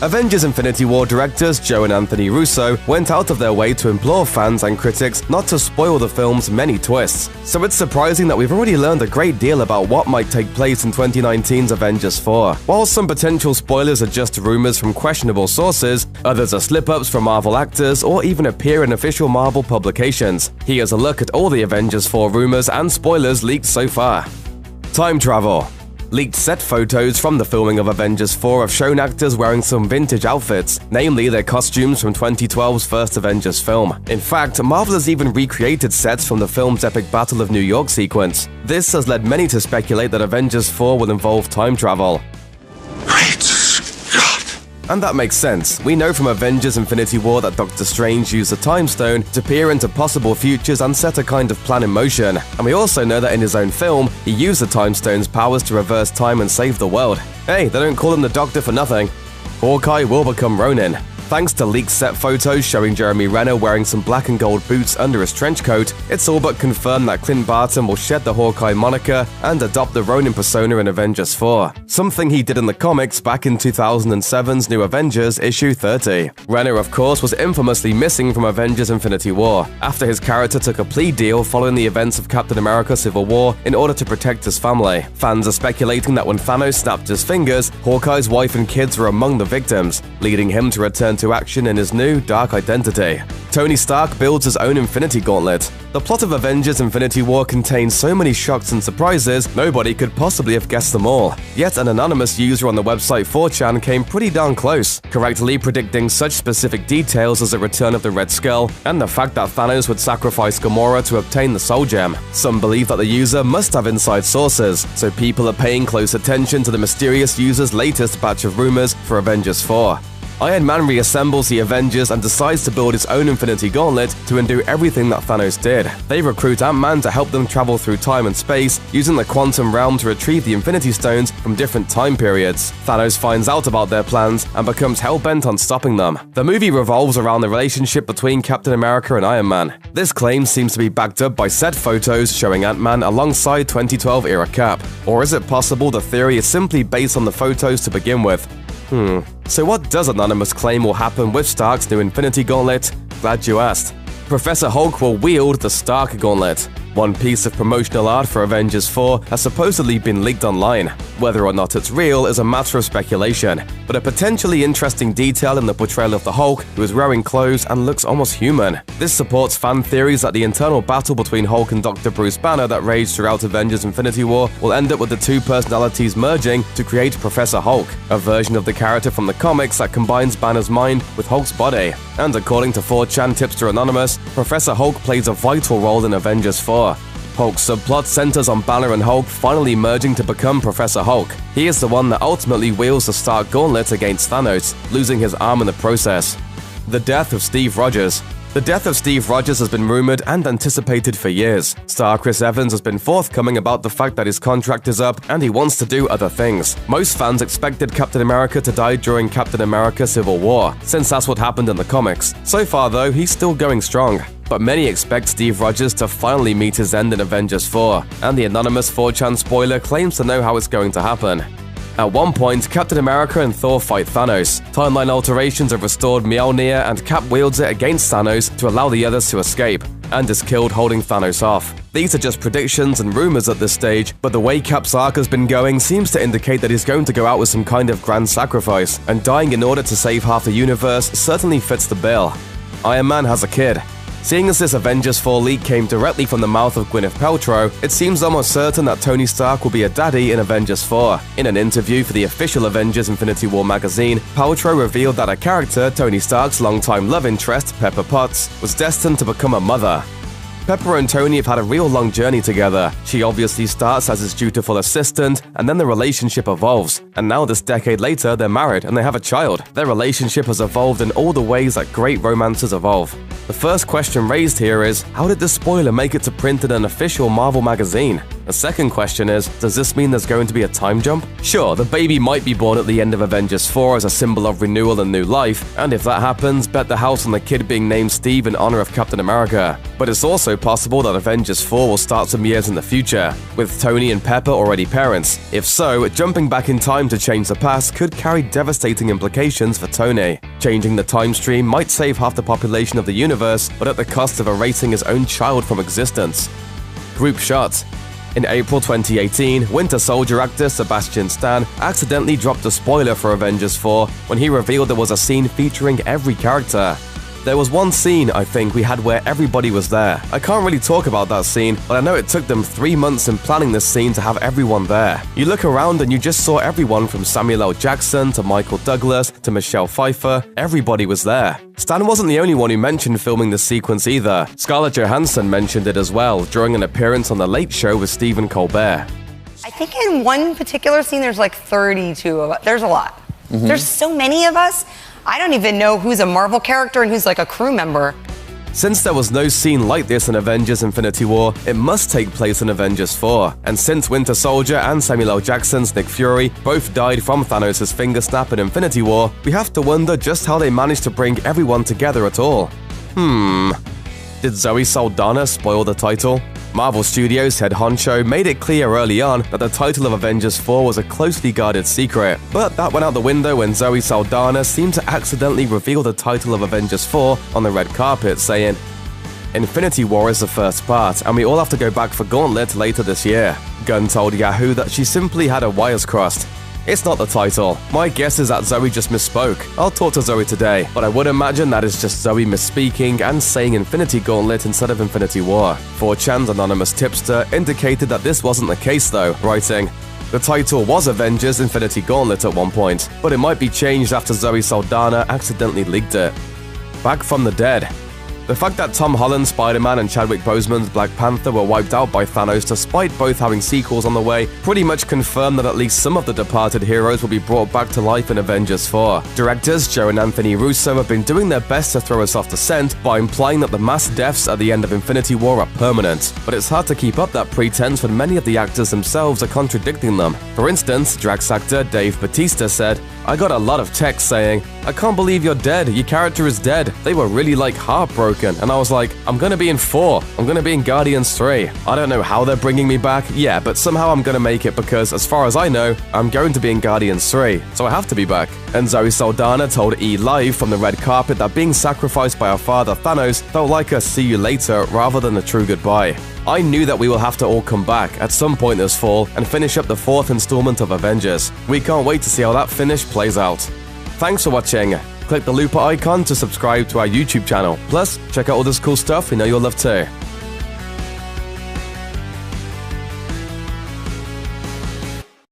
Avengers Infinity War directors Joe and Anthony Russo went out of their way to implore fans and critics not to spoil the film's many twists. So it's surprising that we've already learned a great deal about what might take place in 2019's Avengers 4. While some potential spoilers are just rumors from questionable sources, others are slip-ups from Marvel actors or even appear in official Marvel publications. Here's a look at all the Avengers 4 rumors and spoilers leaked so far. Time travel. Leaked set photos from the filming of Avengers 4 have shown actors wearing some vintage outfits, namely their costumes from 2012's first Avengers film. In fact, Marvel has even recreated sets from the film's epic Battle of New York sequence. This has led many to speculate that Avengers 4 will involve time travel. And that makes sense. We know from Avengers Infinity War that Doctor Strange used the Time Stone to peer into possible futures and set a kind of plan in motion. And we also know that in his own film, he used the Time Stone's powers to reverse time and save the world. Hey, they don't call him the Doctor for nothing. Hawkeye will become Ronin. Thanks to leaked set photos showing Jeremy Renner wearing some black and gold boots under his trench coat, it's all but confirmed that Clint Barton will shed the Hawkeye moniker and adopt the Ronin persona in Avengers 4, something he did in the comics back in 2007's New Avengers issue 30. Renner, of course, was infamously missing from Avengers Infinity War, after his character took a plea deal following the events of Captain America Civil War in order to protect his family. Fans are speculating that when Thanos snapped his fingers, Hawkeye's wife and kids were among the victims, leading him to return to action in his new dark identity. Tony Stark builds his own Infinity Gauntlet. The plot of Avengers Infinity War contains so many shocks and surprises, nobody could possibly have guessed them all. Yet an anonymous user on the website 4chan came pretty darn close, correctly predicting such specific details as the return of the Red Skull and the fact that Thanos would sacrifice Gamora to obtain the Soul Gem. Some believe that the user must have inside sources, so people are paying close attention to the mysterious user's latest batch of rumors for Avengers 4. Iron Man reassembles the Avengers and decides to build his own Infinity Gauntlet to undo everything that Thanos did. They recruit Ant-Man to help them travel through time and space, using the quantum realm to retrieve the Infinity Stones from different time periods. Thanos finds out about their plans and becomes hell-bent on stopping them. The movie revolves around the relationship between Captain America and Iron Man. This claim seems to be backed up by set photos showing Ant-Man alongside 2012-era Cap. Or is it possible the theory is simply based on the photos to begin with? So what does Anonymous claim will happen with Stark's new Infinity Gauntlet? Glad you asked. Professor Hulk will wield the Stark Gauntlet. One piece of promotional art for Avengers 4 has supposedly been leaked online. Whether or not it's real is a matter of speculation, but a potentially interesting detail in the portrayal of the Hulk, who is wearing clothes and looks almost human. This supports fan theories that the internal battle between Hulk and Dr. Bruce Banner that raged throughout Avengers Infinity War will end up with the two personalities merging to create Professor Hulk, a version of the character from the comics that combines Banner's mind with Hulk's body. And according to 4chan tipster Anonymous, Professor Hulk plays a vital role in Avengers 4. Hulk's subplot centers on Banner and Hulk finally merging to become Professor Hulk. He is the one that ultimately wields the Stark Gauntlet against Thanos, losing his arm in the process. The death of Steve Rogers. The death of Steve Rogers has been rumored and anticipated for years. Star Chris Evans has been forthcoming about the fact that his contract is up and he wants to do other things. Most fans expected Captain America to die during Captain America Civil War, since that's what happened in the comics. So far though, he's still going strong. But many expect Steve Rogers to finally meet his end in Avengers 4, and the anonymous 4chan spoiler claims to know how it's going to happen. At one point, Captain America and Thor fight Thanos. Timeline alterations have restored Mjolnir and Cap wields it against Thanos to allow the others to escape, and is killed holding Thanos off. These are just predictions and rumors at this stage, but the way Cap's arc has been going seems to indicate that he's going to go out with some kind of grand sacrifice, and dying in order to save half the universe certainly fits the bill. Iron Man has a kid. Seeing as this Avengers 4 leak came directly from the mouth of Gwyneth Paltrow, it seems almost certain that Tony Stark will be a daddy in Avengers 4. In an interview for the official Avengers Infinity War magazine, Paltrow revealed that her character, Tony Stark's longtime love interest, Pepper Potts, was destined to become a mother. Pepper and Tony have had a real long journey together. She obviously starts as his dutiful assistant, and then the relationship evolves. And now this decade later, they're married and they have a child. Their relationship has evolved in all the ways that great romances evolve. The first question raised here is, how did this spoiler make it to print in an official Marvel magazine? The second question is, does this mean there's going to be a time jump? Sure, the baby might be born at the end of Avengers 4 as a symbol of renewal and new life, and if that happens, bet the house on the kid being named Steve in honor of Captain America. But it's also possible that Avengers 4 will start some years in the future, with Tony and Pepper already parents. If so, jumping back in time to change the past could carry devastating implications for Tony. Changing the time stream might save half the population of the universe, but at the cost of erasing his own child from existence. Group shot. In April 2018, Winter Soldier actor Sebastian Stan accidentally dropped a spoiler for Avengers 4 when he revealed there was a scene featuring every character. There was one scene, I think, we had where everybody was there. I can't really talk about that scene, but I know it took them 3 months in planning this scene to have everyone there. You look around and you just saw everyone from Samuel L. Jackson to Michael Douglas to Michelle Pfeiffer. Everybody was there. Stan wasn't the only one who mentioned filming this sequence either. Scarlett Johansson mentioned it as well during an appearance on The Late Show with Stephen Colbert. I think in one particular scene there's like 32 of us. There's a lot. There's so many of us. I don't even know who's a Marvel character and who's like a crew member. Since there was no scene like this in Avengers Infinity War, it must take place in Avengers 4. And since Winter Soldier and Samuel L. Jackson's Nick Fury both died from Thanos' finger snap in Infinity War, we have to wonder just how they managed to bring everyone together at all. Did Zoe Saldana spoil the title? Marvel Studios head honcho made it clear early on that the title of Avengers 4 was a closely guarded secret, but that went out the window when Zoe Saldana seemed to accidentally reveal the title of Avengers 4 on the red carpet, saying, "Infinity War is the first part, and we all have to go back for Gauntlet later this year." Gunn told Yahoo that she simply had her wires crossed. It's not the title. My guess is that Zoe just misspoke. I'll talk to Zoe today, but I would imagine that is just Zoe misspeaking and saying Infinity Gauntlet instead of Infinity War. 4chan's anonymous tipster indicated that this wasn't the case though, writing, "The title was Avengers Infinity Gauntlet at one point, but it might be changed after Zoe Saldana accidentally leaked it." Back from the dead. The fact that Tom Holland's Spider-Man and Chadwick Boseman's Black Panther were wiped out by Thanos despite both having sequels on the way pretty much confirmed that at least some of the departed heroes will be brought back to life in Avengers 4. Directors Joe and Anthony Russo have been doing their best to throw us off the scent by implying that the mass deaths at the end of Infinity War are permanent, but it's hard to keep up that pretense when many of the actors themselves are contradicting them. For instance, Drax actor Dave Bautista said, "I got a lot of texts saying, 'I can't believe you're dead, your character is dead.' They were really like heartbroken." And I was like, I'm gonna be in 4. I'm gonna be in Guardians 3. I don't know how they're bringing me back, yeah, but somehow I'm gonna make it because, as far as I know, I'm going to be in Guardians 3, so I have to be back. And Zoe Saldana told E! Live from the red carpet that being sacrificed by her father Thanos felt like a see you later rather than a true goodbye. "I knew that we will have to all come back at some point this fall and finish up the 4th installment of Avengers. We can't wait to see how that finish plays out." Thanks for watching. Click the looper icon to subscribe to our YouTube channel. Plus, check out all this cool stuff we know you'll love too.